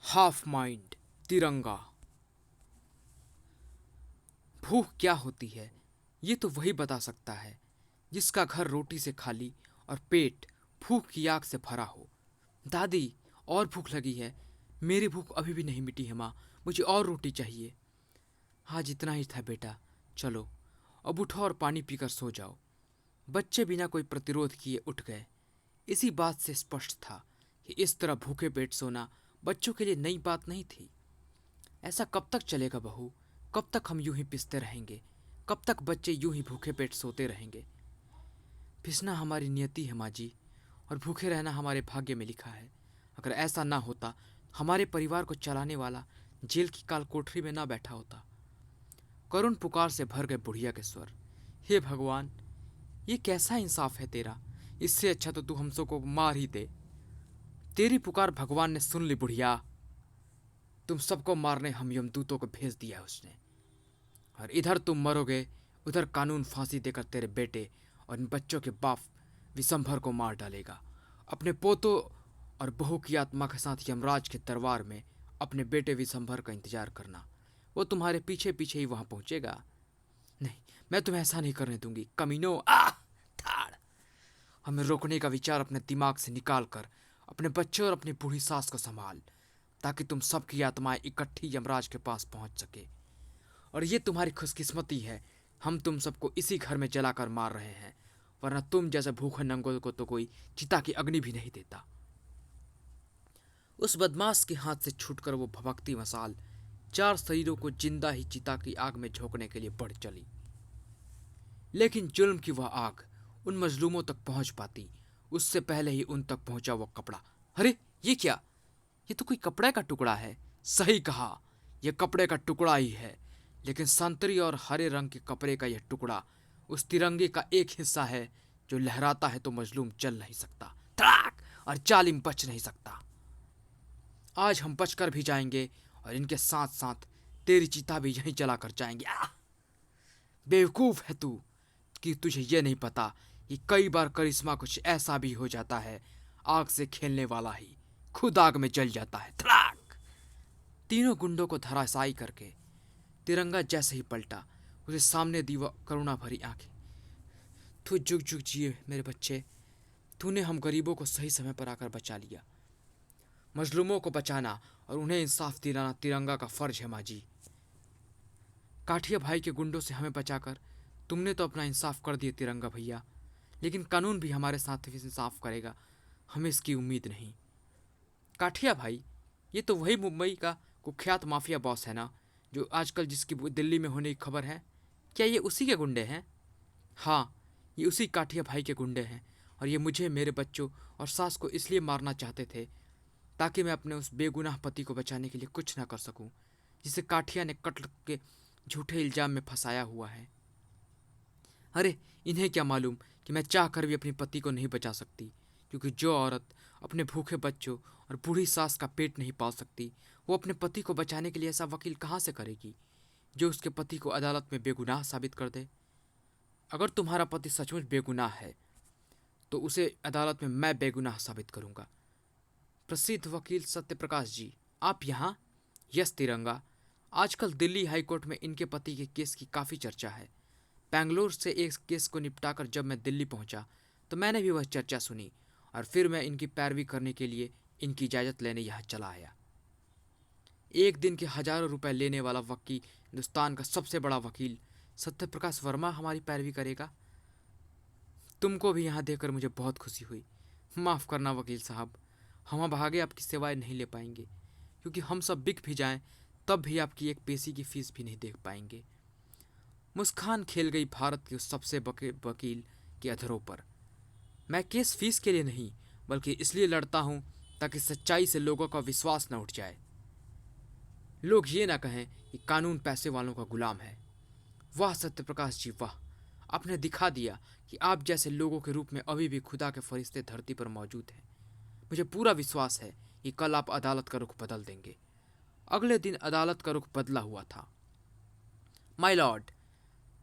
Half mind तिरंगा। भूख क्या होती है ये तो वही बता सकता है जिसका घर रोटी से खाली और पेट भूख की आग से भरा हो। दादी, और भूख लगी है। मेरी भूख अभी भी नहीं मिटी है माँ, मुझे और रोटी चाहिए। आज इतना ही था बेटा, चलो अब उठो और पानी पीकर सो जाओ। बच्चे बिना कोई प्रतिरोध किए उठ गए। इसी बात से स्पष्ट था कि इस तरह भूखे पेट सोना बच्चों के लिए नई बात नहीं थी। ऐसा कब तक चलेगा बहू? कब तक हम यूं ही पिसते रहेंगे? कब तक बच्चे यूं ही भूखे पेट सोते रहेंगे? पिसना हमारी नियति है माँ जी, और भूखे रहना हमारे भाग्य में लिखा है। अगर ऐसा ना होता, हमारे परिवार को चलाने वाला जेल की काल कोठरी में ना बैठा होता। करुण पुकार से भर गए बुढ़िया के स्वर। हे भगवान, ये कैसा इंसाफ है तेरा? इससे अच्छा तो तू हम सबको मार ही दे। तेरी पुकार भगवान ने सुन ली बुढ़िया। तुम सबको मारने हम यमदूतों को भेज दिया उसने, और इधर तुम मरोगे, उधर कानून फांसी देकर तेरे बेटे और इन बच्चों के बाप विशंभर को मार डालेगा। अपने पोतों और बहू की आत्मा के साथ यमराज के दरबार में अपने बेटे विशंभर का इंतजार करना। वो तुम्हारे पीछे पीछे ही वहां पहुंचेगा। नहीं, मैं तुम्हें ऐसा नहीं करने दूंगी, कमीनो। ठाड़। हमें रोकने का विचार अपने दिमाग से निकाल कर अपने बच्चे और अपनी बूढ़ी सास को संभाल, ताकि तुम सबकी आत्माएं इकट्ठी यमराज के पास पहुंच सके। और ये तुम्हारी खुशकिस्मती है, हम तुम सबको इसी घर में जलाकर मार रहे हैं, वरना तुम जैसे भूखे नंगों को तो कोई चिता की अग्नि भी नहीं देता। उस बदमाश के हाथ से छूटकर वो भभकती मसाल चार शरीरों को जिंदा ही चिता की आग में झोंकने के लिए बढ़ चली। लेकिन जुल्म की वह आग उन मजलूमों तक पहुंच पाती उससे पहले ही उन तक पहुंचा वह कपड़ा। अरे ये क्या? ये तो कोई कपड़े का टुकड़ा है। सही कहा, यह कपड़े का टुकड़ा ही है, लेकिन संतरी और हरे रंग के कपड़े का यह टुकड़ा उस तिरंगे का एक हिस्सा है जो लहराता है तो मजलूम चल नहीं सकता, धड़ाक, और जालिम बच नहीं सकता। आज हम बचकर भी जाएंगे और इनके साथ साथ तेरी चिता भी यहीं जलाकर जाएंगे। बेवकूफ है तू कि तुझे यह नहीं पता कि कई बार करिश्मा कुछ ऐसा भी हो जाता है, आग से खेलने वाला ही खुद आग में जल जाता है। धड़ाक। तीनों गुंडों को धराशायी करके तिरंगा जैसे ही पलटा, उसे सामने दी वह करुणा भरी आंखें। तू जुग जुग जिए मेरे बच्चे, तूने हम गरीबों को सही समय पर आकर बचा लिया। मजलूमों को बचाना और उन्हें इंसाफ दिलाना तिरंगा का फर्ज है माँ जी। काठिया भाई के गुंडों से हमें बचाकर तुमने तो अपना इंसाफ कर दिया तिरंगा भैया, लेकिन कानून भी हमारे साथ इंसाफ करेगा, हमें इसकी उम्मीद नहीं। काठिया भाई, ये तो वही मुंबई का कुख्यात माफिया बॉस है ना, जो आजकल जिसकी दिल्ली में होने की खबर है? क्या ये उसी के गुंडे हैं? हाँ, ये उसी काठिया भाई के गुंडे हैं, और ये मुझे, मेरे बच्चों और सास को इसलिए मारना चाहते थे ताकि मैं अपने उस बेगुनाह पति को बचाने के लिए कुछ ना कर सकूं, जिसे काठिया ने कत्ल के झूठे इल्जाम में फंसाया हुआ है। अरे इन्हें क्या मालूम कि मैं चाह कर भी अपनी पति को नहीं बचा सकती, क्योंकि जो औरत अपने भूखे बच्चों और बूढ़ी सास का पेट नहीं पाल सकती, वो अपने पति को बचाने के लिए ऐसा वकील कहाँ से करेगी जो उसके पति को अदालत में बेगुनाह साबित कर दे? अगर तुम्हारा पति सचमुच बेगुनाह है तो उसे अदालत में मैं बेगुनाह साबित करूंगा। प्रसिद्ध वकील सत्यप्रकाश जी, आप यहाँ? यस तिरंगा, आजकल दिल्ली हाईकोर्ट में इनके पति के केस की काफ़ी चर्चा है। बेंगलोर से एक केस को निपटाकर जब मैं दिल्ली पहुंचा तो मैंने भी वह चर्चा सुनी, और फिर मैं इनकी पैरवी करने के लिए इनकी इजाज़त लेने यहाँ चला आया। एक दिन के हजारों रुपए लेने वाला वकील, हिंदुस्तान का सबसे बड़ा वकील सत्यप्रकाश वर्मा हमारी पैरवी करेगा? तुमको भी यहाँ देखकर मुझे बहुत खुशी हुई। माफ़ करना वकील साहब, हम अब आगे आपकी सेवाएं नहीं ले पाएंगे, क्योंकि हम सब बिक भी जाएं तब भी आपकी एक पैसे की फीस भी नहीं दे पाएंगे। मुस्कान खेल गई भारत के उस सबसे वकील के अधरों पर। मैं केस फीस के लिए नहीं, बल्कि इसलिए लड़ता हूं ताकि सच्चाई से लोगों का विश्वास न उठ जाए। लोग ये ना कहें कि कानून पैसे वालों का गुलाम है। वाह सत्यप्रकाश जी वाह, आपने दिखा दिया कि आप जैसे लोगों के रूप में अभी भी खुदा के फरिश्ते धरती पर मौजूद हैं। मुझे पूरा विश्वास है कि कल आप अदालत का रुख बदल देंगे। अगले दिन अदालत का रुख बदला हुआ था। माय लॉर्ड,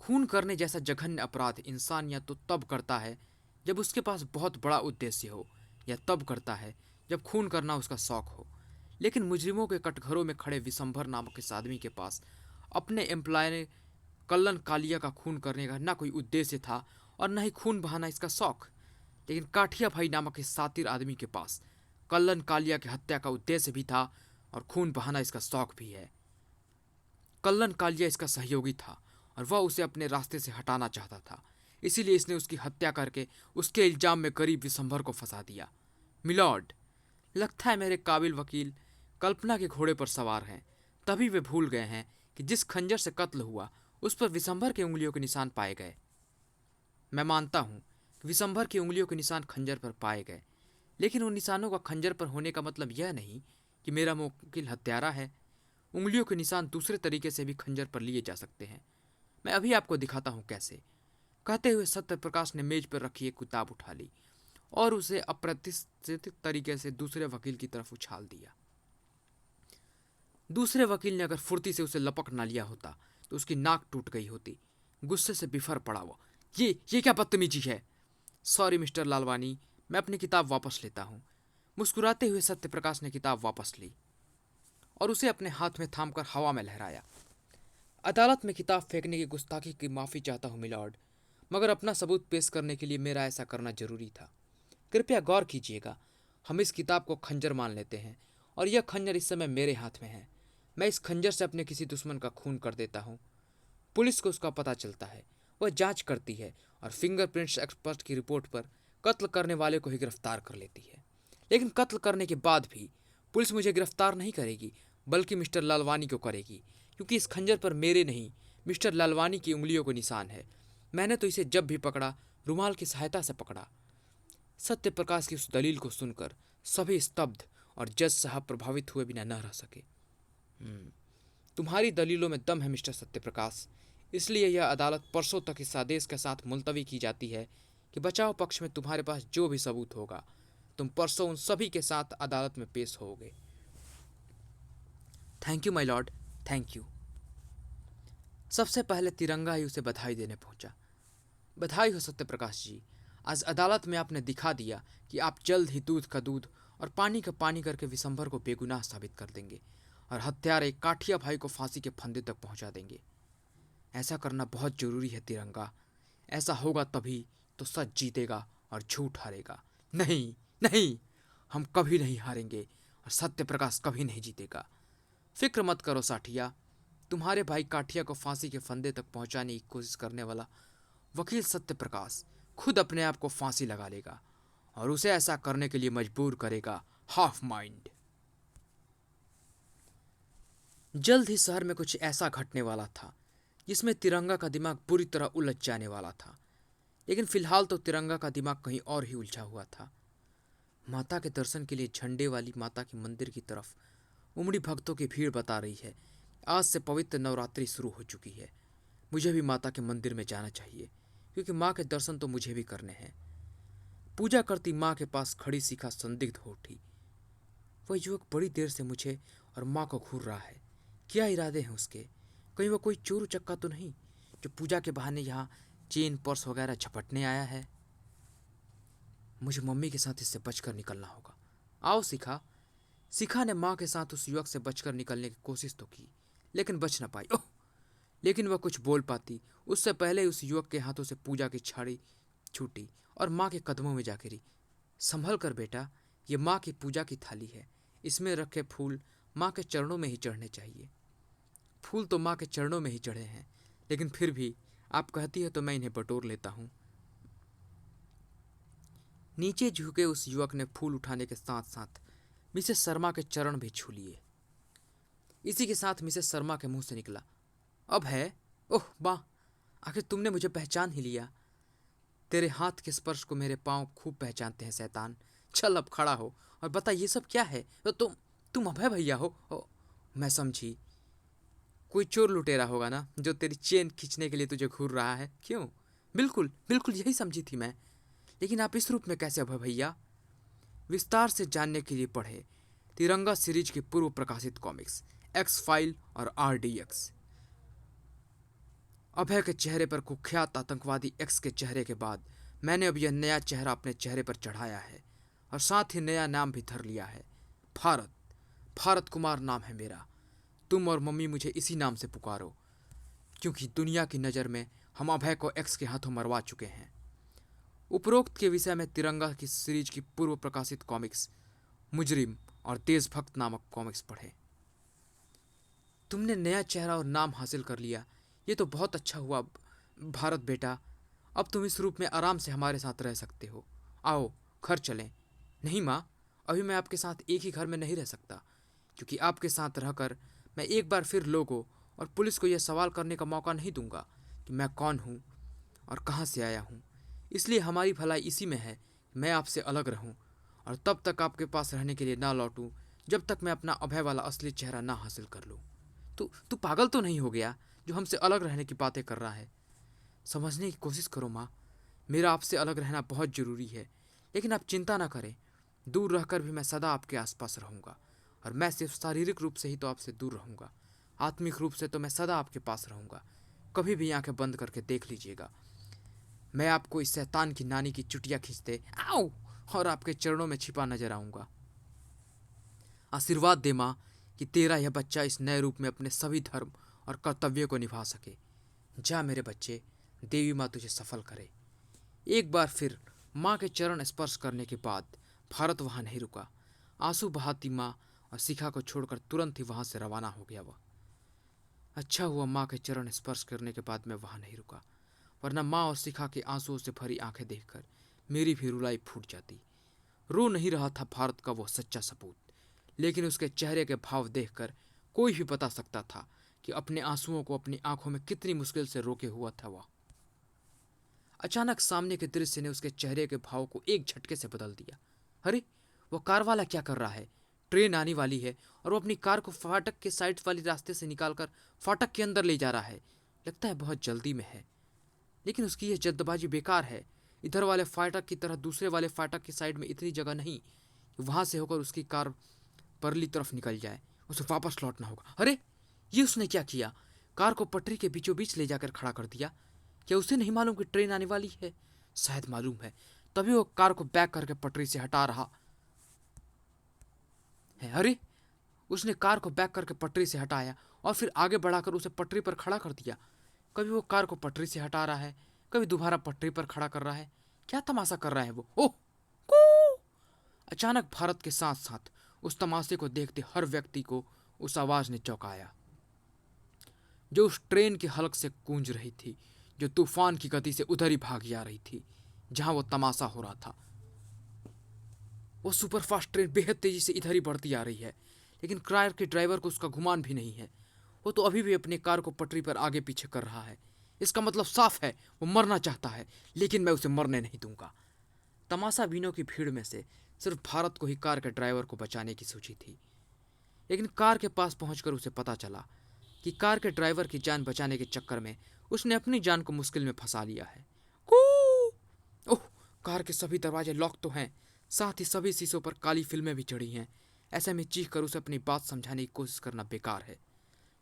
खून करने जैसा जघन्य अपराध इंसान या तो तब करता है जब उसके पास बहुत बड़ा उद्देश्य हो, या तब करता है जब खून करना उसका शौक हो। लेकिन मुजरिमों के कटघरों में खड़े विशंभर नामक इस आदमी के पास अपने एम्प्लॉय ने कल्लन कालिया का खून करने का ना कोई उद्देश्य था और न ही खून बहाना इसका शौक। लेकिन काठिया भाई नामक इस सातिर आदमी के पास कल्लन कालिया की हत्या का उद्देश्य भी था और खून बहाना इसका शौक भी है। कल्लन कालिया इसका सहयोगी था और वह उसे अपने रास्ते से हटाना चाहता था, इसीलिए इसने उसकी हत्या करके उसके इल्जाम में गरीब विशंभर को फंसा दिया। मिलॉर्ड, लगता है मेरे काबिल वकील कल्पना के घोड़े पर सवार हैं। तभी वे भूल गए हैं कि जिस खंजर से कत्ल हुआ उस पर विशंभर के उंगलियों के निशान पाए गए। मैं मानता हूं कि विशंभर की उंगलियों के निशान खंजर पर पाए गए, लेकिन उन निशानों का खंजर पर होने का मतलब यह नहीं कि मेरा मुवक्किल हत्यारा है। उंगलियों के निशान दूसरे तरीके से भी खंजर पर लिए जा सकते हैं। मैं अभी आपको दिखाता हूं कैसे। कहते हुए सत्यप्रकाश ने मेज पर रखी एक किताब उठा ली और उसे अप्रतिष्ठित तरीके से दूसरे वकील की तरफ उछाल दिया। दूसरे वकील ने अगर फुर्ती से उसे लपक ना लिया होता तो उसकी नाक टूट गई होती। गुस्से से बिफर पड़ा वो। ये क्या बदतमीजी है। सॉरी मिस्टर लालवानी, मैं अपनी किताब वापस लेता हूं। मुस्कुराते हुए सत्यप्रकाश ने किताब वापस ली और उसे अपने हाथ में थामकर हवा में लहराया। अदालत में किताब फेंकने की गुस्ताखी की माफ़ी चाहता हूं मिलॉर्ड, मगर अपना सबूत पेश करने के लिए मेरा ऐसा करना जरूरी था। कृपया गौर कीजिएगा, हम इस किताब को खंजर मान लेते हैं और यह खंजर इस समय मेरे हाथ में है। मैं इस खंजर से अपने किसी दुश्मन का खून कर देता हूँ। पुलिस को उसका पता चलता है, वह जांच करती है और फिंगरप्रिंट्स एक्सपर्ट की रिपोर्ट पर कत्ल करने वाले को ही गिरफ्तार कर लेती है। लेकिन कत्ल करने के बाद भी पुलिस मुझे गिरफ्तार नहीं करेगी, बल्कि मिस्टर लालवानी को करेगी, क्योंकि इस खंजर पर मेरे नहीं मिस्टर लालवानी की उंगलियों को निशान है। मैंने तो इसे जब भी पकड़ा रुमाल की सहायता से पकड़ा। सत्यप्रकाश की उस दलील को सुनकर सभी स्तब्ध और जज साहब प्रभावित हुए बिना न रह सके। तुम्हारी दलीलों में दम है मिस्टर सत्यप्रकाश, इसलिए यह अदालत परसों तक इस आदेश के साथ मुलतवी की जाती है कि बचाव पक्ष में तुम्हारे पास जो भी सबूत होगा तुम परसों उन सभी के साथ अदालत में पेश होगे। Thank you my Lord, thank you. सबसे पहले तिरंगा ही उसे बधाई देने पहुंचा। बधाई हो सत्यप्रकाश जी, आज अदालत में आपने दिखा दिया कि आप जल्द ही दूध का दूध और पानी का पानी करके विशंभर को बेगुनाह साबित कर देंगे और हत्यारे काठिया भाई को फांसी के फंदे तक पहुंचा देंगे। ऐसा करना बहुत जरूरी है तिरंगा। ऐसा होगा तभी तो सच जीतेगा और झूठ हारेगा। नहीं नहीं, हम कभी नहीं हारेंगे और सत्यप्रकाश कभी नहीं जीतेगा। फिक्र मत करो साठिया, तुम्हारे भाई काठिया को फांसी के फंदे तक पहुंचाने की कोशिश करने वाला वकील सत्यप्रकाश खुद अपने आप को फांसी लगा लेगा और उसे ऐसा करने के लिए मजबूर करेगा हाफ माइंड। जल्द ही शहर में कुछ ऐसा घटने वाला था जिसमें तिरंगा का दिमाग पूरी तरह उलझ जाने वाला था। लेकिन फिलहाल तो तिरंगा का दिमाग कहीं और ही उलझा हुआ था। माता के दर्शन के लिए झंडे वाली माता के मंदिर की तरफ उमड़ी भक्तों की भीड़ बता रही है आज से पवित्र नवरात्रि शुरू हो चुकी है। मुझे भी माता के मंदिर में जाना चाहिए, क्योंकि माँ के दर्शन तो मुझे भी करने हैं। पूजा करती माँ के पास खड़ी शिखा संदिग्ध हो उठी। वह युवक बड़ी देर से मुझे और माँ को घूर रहा है। क्या इरादे हैं उसके? कहीं वह कोई चोर उचक्का तो नहीं जो पूजा के बहाने यहाँ चेन पर्स वगैरह झपटने आया है? मुझे मम्मी के साथ इससे बचकर निकलना होगा। आओ शिखा। शिखा ने माँ के साथ उस युवक से बचकर निकलने की कोशिश तो की, लेकिन बच न पाई। ओह! लेकिन वह कुछ बोल पाती उससे पहले उस युवक के हाथों से पूजा की छड़ी छूटी और माँ के कदमों में जा गिरी। संभल कर बेटा, ये माँ की पूजा की थाली है। इसमें रखे फूल माँ के चरणों में ही चढ़ने चाहिए। फूल तो माँ के चरणों में ही चढ़े हैं, लेकिन फिर भी आप कहती है तो मैं इन्हें बटोर लेता हूँ। नीचे झुके उस युवक ने फूल उठाने के साथ साथ मिसेस शर्मा के चरण भी छू लिए। इसी के साथ मिसेस शर्मा के मुंह से निकला, अब है? ओह वाह, आखिर तुमने मुझे पहचान ही लिया। तेरे हाथ के स्पर्श को मेरे पांव खूब पहचानते हैं शैतान। चल अब खड़ा हो और बता ये सब क्या है? तो तुम अभय भैया हो? मैं समझी कोई चोर लुटेरा होगा ना, जो तेरी चेन खींचने के लिए तुझे घूर रहा है। क्यों? बिल्कुल बिल्कुल यही समझी थी मैं। लेकिन आप इस रूप में कैसे अभय भैया? विस्तार से जानने के लिए पढ़े तिरंगा सीरीज के पूर्व प्रकाशित कॉमिक्स एक्स फाइल और RDX। अभय के चेहरे पर कुख्यात आतंकवादी एक्स के चेहरे के बाद मैंने अब यह नया चेहरा अपने चेहरे पर चढ़ाया है और साथ ही नया नाम भी धर लिया है, भारत। भारत कुमार नाम है मेरा। तुम और मम्मी मुझे इसी नाम से पुकारो, क्योंकि दुनिया की नज़र में हम अभय को एक्स के हाथों मरवा चुके हैं। उपरोक्त के विषय में तिरंगा की सीरीज की पूर्व प्रकाशित कॉमिक्स मुजरिम और देशभक्त नामक कॉमिक्स पढ़े। तुमने नया चेहरा और नाम हासिल कर लिया, ये तो बहुत अच्छा हुआ भारत बेटा। अब तुम इस रूप में आराम से हमारे साथ रह सकते हो। आओ घर चलें। नहीं माँ, अभी मैं आपके साथ एक ही घर में नहीं रह सकता, क्योंकि आपके साथ रहकर मैं एक बार फिर लोगों और पुलिस को यह सवाल करने का मौका नहीं दूंगा कि मैं कौन हूँ और कहाँ से आया हूँ। इसलिए हमारी भलाई इसी में है कि मैं आपसे अलग रहूँ और तब तक आपके पास रहने के लिए ना लौटूँ जब तक मैं अपना अभय वाला असली चेहरा ना हासिल कर लूँ। तू पागल तो नहीं हो गया जो हमसे अलग रहने की बातें कर रहा है? समझने की कोशिश करो माँ, मेरा आपसे अलग रहना बहुत ज़रूरी है, लेकिन आप चिंता ना करें। दूर रहकर भी मैं सदा आपके आसपास रहूँगा, और मैं सिर्फ शारीरिक रूप से ही तो आपसे दूर रहूँगा, आत्मिक रूप से तो मैं सदा आपके पास रहूँगा। कभी भी आंखें बंद करके देख लीजिएगा, मैं आपको इस शैतान की नानी की चुटिया खींचते आओ और आपके चरणों में छिपा नजर आऊँगा। आशीर्वाद दे माँ कि तेरा यह बच्चा इस नए रूप में अपने सभी धर्म और कर्तव्यों को निभा सके। जा मेरे बच्चे, देवी माँ तुझे सफल करे। एक बार फिर माँ के चरण स्पर्श करने के बाद भारत वहाँ नहीं रुका। आंसू बहाती माँ और शिखा को छोड़कर तुरंत ही वहाँ से रवाना हो गया वह। अच्छा हुआ माँ के चरण स्पर्श करने के बाद मैं वहाँ नहीं रुका, वरना माँ और शिखा के आंसुओं से भरी आंखें देखकर मेरी भी रुलाई फूट जाती। रो नहीं रहा था भारत का वो सच्चा सपूत, लेकिन उसके चेहरे के भाव देखकर कोई भी बता सकता था कि अपने आंसुओं को अपनी आंखों में कितनी मुश्किल से रोके हुआ था वह। अचानक सामने के दृश्य ने उसके चेहरे के भाव को एक झटके से बदल दिया। अरे, वो कार वाला क्या कर रहा है? ट्रेन आने वाली है और वो अपनी कार को फाटक के साइड वाली रास्ते से निकालकर फाटक के अंदर ले जा रहा है। लगता है बहुत जल्दी में है, लेकिन उसकी यह जल्दबाजी बेकार है। इधर वाले फाटक की तरह दूसरे वाले फाटक की साइड में इतनी जगह नहीं कि वहां से होकर उसकी कार परली तरफ निकल जाए। उसे वापस लौटना होगा। अरे, ये उसने क्या किया? कार को पटरी के बीचों बीच ले जाकर खड़ा कर दिया। क्या उसे नहीं मालूम कि ट्रेन आने वाली है? शायद मालूम है, तभी वो कार को बैक करके पटरी से हटा रहा है। अरे, उसने कार को बैक करके पटरी से हटाया और फिर आगे बढ़ाकर उसे पटरी पर खड़ा कर दिया। कभी वो कार को पटरी से हटा रहा है, कभी दोबारा पटरी पर खड़ा कर रहा है। क्या तमाशा कर रहा है वो? ओह, कू! अचानक भारत के साथ साथ उस तमाशे को देखते हर व्यक्ति को उस आवाज ने चौंकाया, जो उस ट्रेन के हलक से गूंज रही थी, जो तूफान की गति से उधर ही भाग जा रही थी जहां वो तमाशा हो रहा था। वो सुपरफास्ट ट्रेन बेहद तेजी से इधर ही बढ़ती आ रही है, लेकिन कार के ड्राइवर को उसका गुमान भी नहीं है। वो तो अभी भी अपनी कार को पटरी पर आगे पीछे कर रहा है। इसका मतलब साफ है, वो मरना चाहता है, लेकिन मैं उसे मरने नहीं दूंगा। तमाशा बीनों की भीड़ में से सिर्फ भारत को ही कार के ड्राइवर को बचाने की सोची थी, लेकिन कार के पास पहुंचकर उसे पता चला कि कार के ड्राइवर की जान बचाने के चक्कर में उसने अपनी जान को मुश्किल में फंसा लिया है। कू! ओह, कार के सभी दरवाजे लॉक तो हैं, साथ ही सभी शीशों पर काली फिल्में भी चढ़ी हैं। ऐसे में चीख कर उसे अपनी बात समझाने की कोशिश करना बेकार है,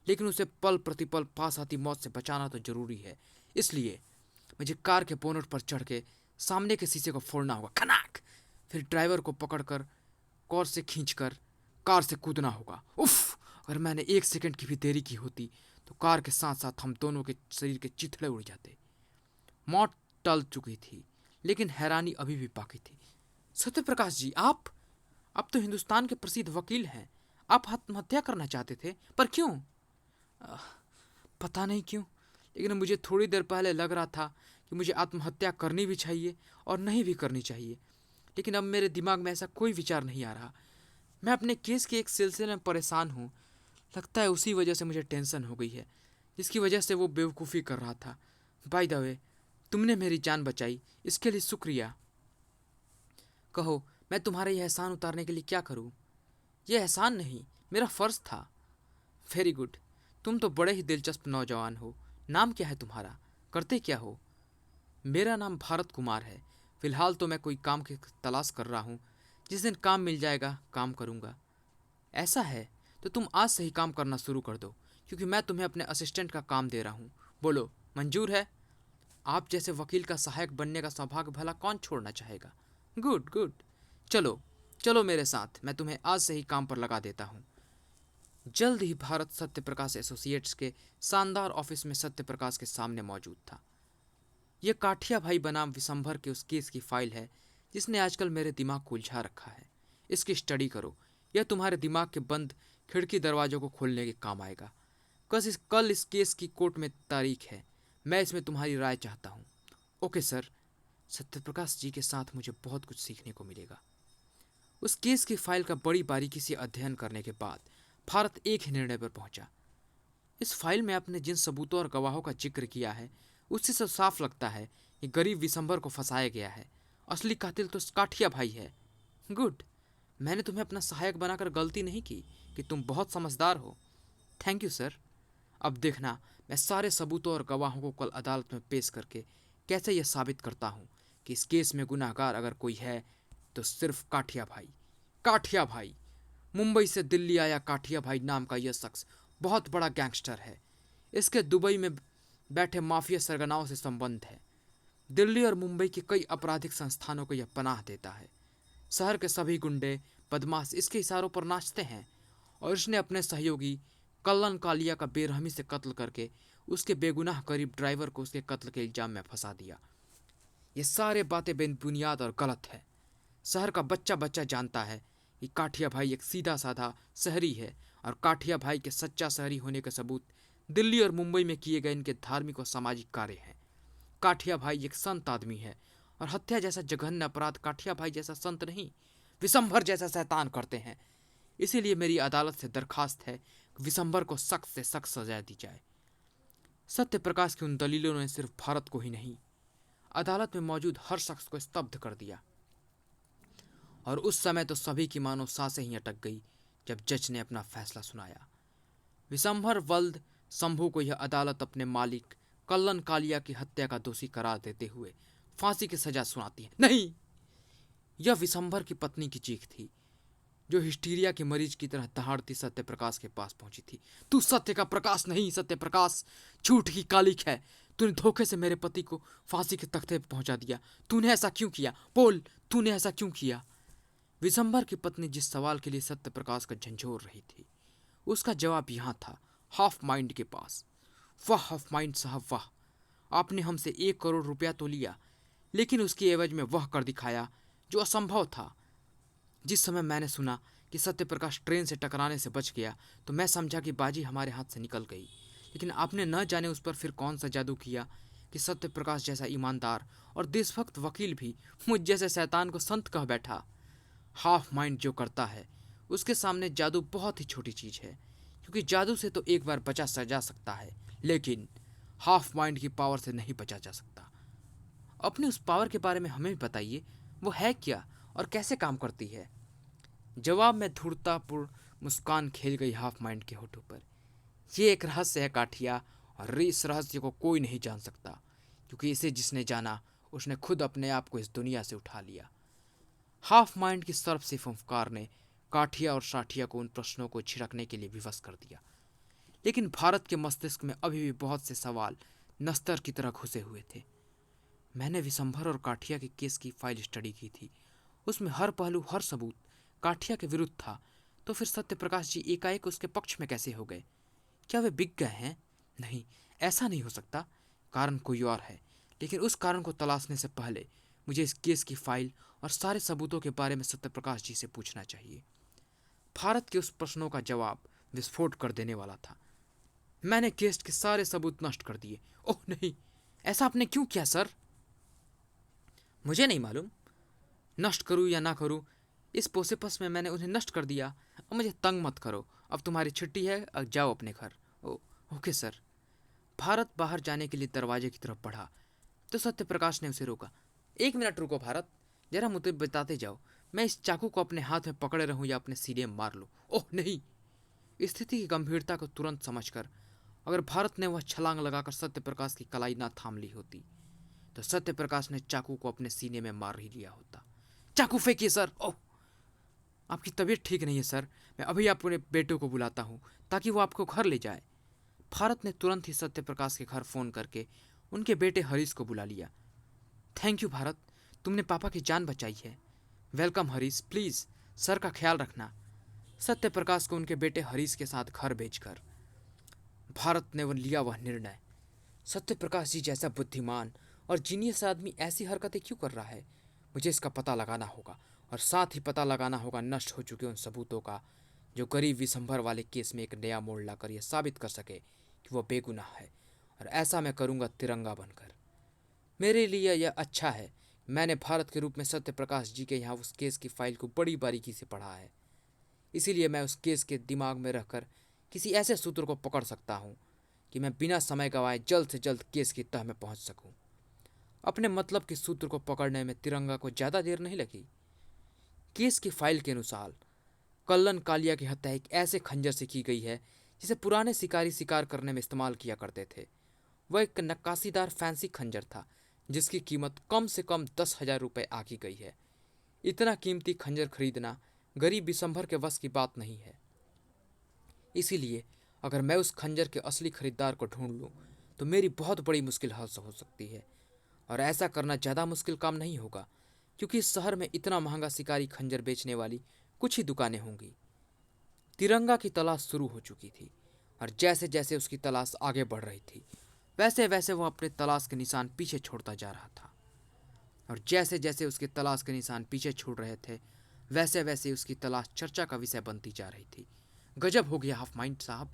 लेकिन उसे पल प्रतिपल पास आती मौत से बचाना तो जरूरी है। इसलिए मुझे कार के बोनट पर चढ़ के सामने के शीशे को फोड़ना होगा, खनाक। फिर ड्राइवर को पकड़कर कॉर से खींचकर कार से कूदना होगा। उफ, अगर मैंने एक सेकंड की भी देरी की होती तो कार के साथ साथ हम दोनों के शरीर के चिथड़े उड़ जाते। मौत टल चुकी थी, लेकिन हैरानी अभी भी बाकी थी। सत्यप्रकाश जी, आप तो हिंदुस्तान के प्रसिद्ध वकील हैं। आप आत्महत्या करना चाहते थे, पर क्यों? आह, पता नहीं क्यों, लेकिन मुझे थोड़ी देर पहले लग रहा था कि मुझे आत्महत्या करनी भी चाहिए और नहीं भी करनी चाहिए, लेकिन अब मेरे दिमाग में ऐसा कोई विचार नहीं आ रहा। मैं अपने केस के एक सिलसिले में परेशान हूँ। लगता है उसी वजह से मुझे टेंशन हो गई है, जिसकी वजह से वो बेवकूफ़ी कर रहा था। बाय द वे, तुमने मेरी जान बचाई, इसके लिए शुक्रिया। कहो, मैं तुम्हारा यह एहसान उतारने के लिए क्या करूँ? यह एहसान नहीं, मेरा फ़र्ज़ था। वेरी गुड, तुम तो बड़े ही दिलचस्प नौजवान हो। नाम क्या है तुम्हारा? करते क्या हो? मेरा नाम भारत कुमार है। फ़िलहाल तो मैं कोई काम की तलाश कर रहा हूँ। जिस दिन काम मिल जाएगा काम करूँगा। ऐसा है तो तुम आज से ही काम करना शुरू कर दो, क्योंकि मैं तुम्हें अपने असिस्टेंट का काम दे रहा हूँ। बोलो, मंजूर है? आप जैसे वकील का सहायक बनने का सौभाग्य भला कौन छोड़ना चाहेगा? गुड गुड, चलो चलो मेरे साथ, मैं तुम्हें आज से ही काम पर लगा देता हूँ। जल्द ही भारत सत्यप्रकाश एसोसिएट्स के शानदार ऑफिस में सत्यप्रकाश के सामने मौजूद था। यह काठिया भाई बनाम विशंभर के उस केस की फाइल है जिसने आजकल मेरे दिमाग को उलझा रखा है। इसकी स्टडी करो, यह तुम्हारे दिमाग के बंद खिड़की दरवाजों को खोलने के काम आएगा। कल इस केस की कोर्ट में तारीख है। मैं इसमें तुम्हारी राय चाहता हूँ। Okay sir. सत्यप्रकाश जी के साथ मुझे बहुत कुछ सीखने को मिलेगा। उस केस की फाइल का बड़ी बारीकी से अध्ययन करने के बाद भारत एक ही निर्णय पर पहुंचा। इस फाइल में आपने जिन सबूतों और गवाहों का जिक्र किया है उससे सब साफ लगता है कि गरीब विशंभर को फंसाया गया है। असली कातिल तो काठिया भाई है। गुड। मैंने तुम्हें अपना सहायक बनाकर गलती नहीं की कि तुम बहुत समझदार हो। Thank you sir. अब देखना मैं सारे सबूतों और गवाहों को कल अदालत में पेश करके कैसे यह साबित करता हूँ कि इस केस में गुनाहगार अगर कोई है तो सिर्फ काठिया भाई। काठिया भाई, मुंबई से दिल्ली आया काठिया भाई नाम का यह शख्स बहुत बड़ा गैंगस्टर है। इसके दुबई में बैठे माफिया सरगनाओं से संबंध है। दिल्ली और मुंबई के कई आपराधिक संस्थानों को यह पनाह देता है। शहर के सभी गुंडे बदमाश इसके इशारों पर नाचते हैं और इसने अपने सहयोगी कल्लन कालिया का बेरहमी से कत्ल करके उसके बेगुनाह करीब ड्राइवर को उसके कत्ल के इल्जाम में फंसा दिया। ये सारे बातें बेबुनियाद और गलत है। शहर का बच्चा बच्चा जानता है कि काठिया भाई एक सीधा साधा शहरी है और काठिया भाई के सच्चा शहरी होने के सबूत दिल्ली और मुंबई में किए गए इनके धार्मिक और सामाजिक कार्य हैं। काठिया भाई एक संत आदमी है और हत्या जैसा जघन्य अपराध काठिया भाई जैसा संत नहीं, विशंभर जैसा शैतान करते हैं। इसीलिए मेरी अदालत से दरखास्त है कि विशंभर को सख्त से सख्त सजा दी जाए। सत्य प्रकाश की उन दलीलों ने सिर्फ भारत को ही नहीं, अदालत में मौजूद हर शख्स को स्तब्ध कर दिया। और उस समय तो सभी की मानो सांसें ही अटक गई जब जज ने अपना फैसला सुनाया। विशंभर वल्द शंभू को यह अदालत अपने मालिक कल्लन कालिया की हत्या का दोषी करार देते हुए फांसी की सजा सुनाती है। नहीं, यह विशंभर की पत्नी की चीख थी जो हिस्टीरिया के मरीज की तरह दहाड़ती सत्यप्रकाश के पास पहुंची थी। तू सत्य का प्रकाश नहीं सत्यप्रकाश, झूठ की कालिक है। तूने धोखे से मेरे पति को फांसी के तख्ते पर पहुंचा दिया। तूने ऐसा क्यों किया? बोल, तूने ऐसा क्यों किया? विशंभर की पत्नी जिस सवाल के लिए सत्यप्रकाश का झंझोर रही थी उसका जवाब यहाँ था, हाफ माइंड के पास। वाह हाफ माइंड साहब वाह, आपने हमसे 1 करोड़ रुपया तो लिया लेकिन उसकी एवज में वह कर दिखाया जो असंभव था। जिस समय मैंने सुना कि सत्यप्रकाश ट्रेन से टकराने से बच गया तो मैं समझा कि बाजी हमारे हाथ से निकल गई, लेकिन आपने न जाने उस पर फिर कौन सा जादू किया कि सत्यप्रकाश जैसा ईमानदार और देशभक्त वकील भी मुझ जैसे शैतान को संत कह बैठा। हाफ माइंड जो करता है उसके सामने जादू बहुत ही छोटी चीज़ है, क्योंकि जादू से तो एक बार बचा जा सकता है लेकिन हाफ माइंड की पावर से नहीं बचा जा सकता। अपने उस पावर के बारे में हमें भी बताइए, वो है क्या और कैसे काम करती है? जवाब में धूर्तापूर्ण मुस्कान खेल गई हाफ माइंड के होठों पर। ये एक रहस्य है काठिया, और इस रहस्य को कोई नहीं जान सकता, क्योंकि इसे जिसने जाना उसने खुद अपने आप को इस दुनिया से उठा लिया। हाफ माइंड की सर्फ से फुफकार ने काठिया और साठिया को उन प्रश्नों को छिड़कने के लिए विवश कर दिया, लेकिन भारत के मस्तिष्क में अभी भी बहुत से सवाल नस्तर की तरह घुसे हुए थे। मैंने विशंभर और काठिया के केस की फाइल स्टडी की थी। उसमें हर पहलू, हर सबूत काठिया के विरुद्ध था। तो फिर सत्यप्रकाश जी एकाएक उसके पक्ष में कैसे हो गए? क्या वे बिक गए हैं? नहीं, ऐसा नहीं हो सकता। कारण कोई और है, लेकिन उस कारण को तलाशने से पहले मुझे इस केस की फाइल और सारे सबूतों के बारे में सत्यप्रकाश जी से पूछना चाहिए। भारत के उस प्रश्नों का जवाब विस्फोट कर देने वाला था। मैंने केस के सारे सबूत नष्ट कर दिए। ओह नहीं, ऐसा आपने क्यों किया सर? मुझे नहीं मालूम, नष्ट करूं या ना करूं, इस पोसेपस में मैंने उन्हें नष्ट कर दिया। अब मुझे तंग मत करो, अब तुम्हारी छुट्टी है, अब जाओ अपने घर। Okay sir. भारत बाहर जाने के लिए दरवाजे की तरफ बढ़ा तो सत्यप्रकाश ने उसे रोका। 1 मिनट रुको भारत, जरा मुझे बताते जाओ, मैं इस चाकू को अपने हाथ में पकड़े रहूं या अपने सीने में मार लूं? ओह नहीं। स्थिति की गंभीरता को तुरंत समझकर अगर भारत ने वह छलांग लगाकर सत्यप्रकाश की कलाई ना थाम ली होती तो सत्यप्रकाश ने चाकू को अपने सीने में मार ही लिया होता। चाकू फेंकिए सर। ओह, आपकी तबीयत ठीक नहीं है सर, मैं अभी अपने बेटे को बुलाता हूँ ताकि वो आपको घर ले जाए। भारत ने तुरंत ही सत्यप्रकाश के घर फोन करके उनके बेटे हरीश को बुला लिया। थैंक यू भारत, तुमने पापा की जान बचाई है। वेलकम हरीश, प्लीज़ सर का ख्याल रखना। सत्यप्रकाश को उनके बेटे हरीश के साथ घर भेजकर भारत ने लिया वह निर्णय। सत्यप्रकाश जी जैसा बुद्धिमान और जीनियस आदमी ऐसी हरकतें क्यों कर रहा है? मुझे इसका पता लगाना होगा और साथ ही पता लगाना होगा नष्ट हो चुके उन सबूतों का, जो गरीब विशंभर वाले केस में एक नया मोड़ लाकर यह साबित कर सके कि वह बेगुनाह है। और ऐसा मैं करूंगा तिरंगा बनकर। मेरे लिए यह अच्छा है। मैंने भारत के रूप में सत्यप्रकाश जी के यहाँ उस केस की फाइल को बड़ी बारीकी से पढ़ा है। इसीलिए मैं उस केस के दिमाग में रहकर किसी ऐसे सूत्र को पकड़ सकता हूँ कि मैं बिना समय गंवाए जल्द से जल्द केस की तह में पहुँच सकूँ। अपने मतलब के सूत्र को पकड़ने में तिरंगा को ज़्यादा देर नहीं लगी। केस की फाइल के अनुसार कल्लन कालिया की हत्या एक ऐसे खंजर से की गई है जिसे पुराने शिकारी शिकार करने में इस्तेमाल किया करते थे। वह एक नक्काशीदार फैंसी खंजर था जिसकी कीमत कम से कम 10,000 रुपये आकी गई है। इतना कीमती खंजर खरीदना गरीब विशंभर के वश की बात नहीं है। इसीलिए अगर मैं उस खंजर के असली खरीदार को ढूंढ लूँ तो मेरी बहुत बड़ी मुश्किल हल हो सकती है। और ऐसा करना ज़्यादा मुश्किल काम नहीं होगा क्योंकि इस शहर में इतना महंगा शिकारी खंजर बेचने वाली कुछ ही दुकानें होंगी। तिरंगा की तलाश शुरू हो चुकी थी और जैसे जैसे उसकी तलाश आगे बढ़ रही थी वैसे वैसे वह अपने तलाश के निशान पीछे छोड़ता जा रहा था। और जैसे जैसे उसकी तलाश के निशान पीछे छूट रहे थे वैसे वैसे उसकी तलाश चर्चा का विषय बनती जा रही थी। गजब हो गया हाफ माइंड साहब।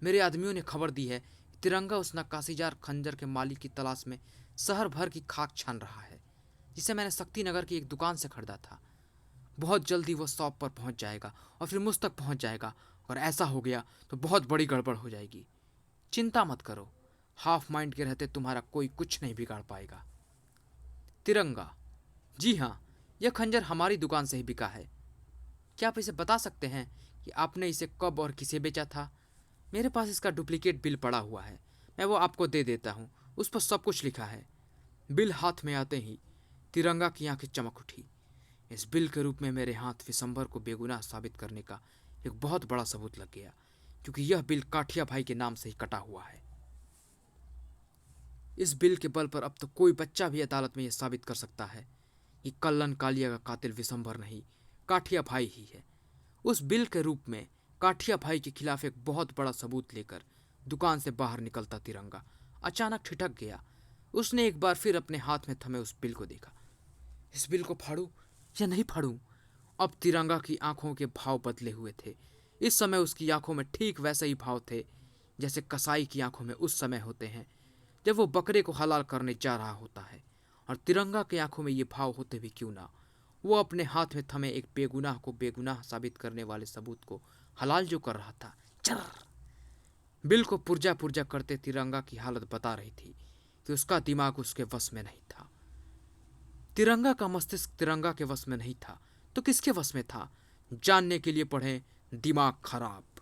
मेरे आदमियों ने खबर दी है तिरंगा उस नक्काशीदार खंजर के मालिक की तलाश में शहर भर की खाक छान रहा है जिसे मैंने शक्तिनगर की एक दुकान से खरीदा था। बहुत जल्दी वो शॉप पर पहुंच जाएगा और फिर मुझ तक पहुंच जाएगा। और ऐसा हो गया तो बहुत बड़ी गड़बड़ हो जाएगी। चिंता मत करो, हाफ माइंड के रहते तुम्हारा कोई कुछ नहीं बिगाड़ पाएगा। तिरंगा: जी हाँ, यह खंजर हमारी दुकान से ही बिका है। क्या आप इसे बता सकते हैं कि आपने इसे कब और किसे बेचा था? मेरे पास इसका डुप्लीकेट बिल पड़ा हुआ है, मैं वो आपको दे देता हूँ। उस पर सब कुछ लिखा है। बिल हाथ में आते ही तिरंगा की आंखें चमक उठी। इस बिल के रूप में मेरे हाथ विशंभर को बेगुनाह साबित करने का एक बहुत बड़ा सबूत लग गया क्योंकि यह बिल काठिया भाई के नाम से ही कटा हुआ है। इस बिल के बल पर अब तो कोई बच्चा भी अदालत में यह साबित कर सकता है कि कल्लन कालिया का कातिल विशंभर नहीं, काठिया भाई ही है। उस बिल के रूप में काठिया भाई के खिलाफ एक बहुत बड़ा सबूत लेकर दुकान से बाहर निकलता तिरंगा अचानक ठिठक गया। उसने एक बार फिर अपने हाथ में थमे उस बिल को देखा। इस बिल को फाड़ूं या नहीं फाड़ूं? अब तिरंगा की आंखों के भाव बदले हुए थे। इस समय उसकी आंखों में ठीक वैसे ही भाव थे जैसे कसाई की आंखों में उस समय होते हैं जब वो बकरे को हलाल करने जा रहा होता है। और तिरंगा की आंखों में ये भाव होते भी क्यों ना, वो अपने हाथ में थमे एक बेगुनाह को बेगुनाह साबित करने वाले सबूत को हलाल जो कर रहा था। चर बिल को पुर्जा पुर्जा करते तिरंगा की हालत बता रही थी कि उसका दिमाग उसके वश में नहीं था। तिरंगा का मस्तिष्क तिरंगा के वश में नहीं था तो किसके वश में था? जानने के लिए पढ़ें दिमाग खराब।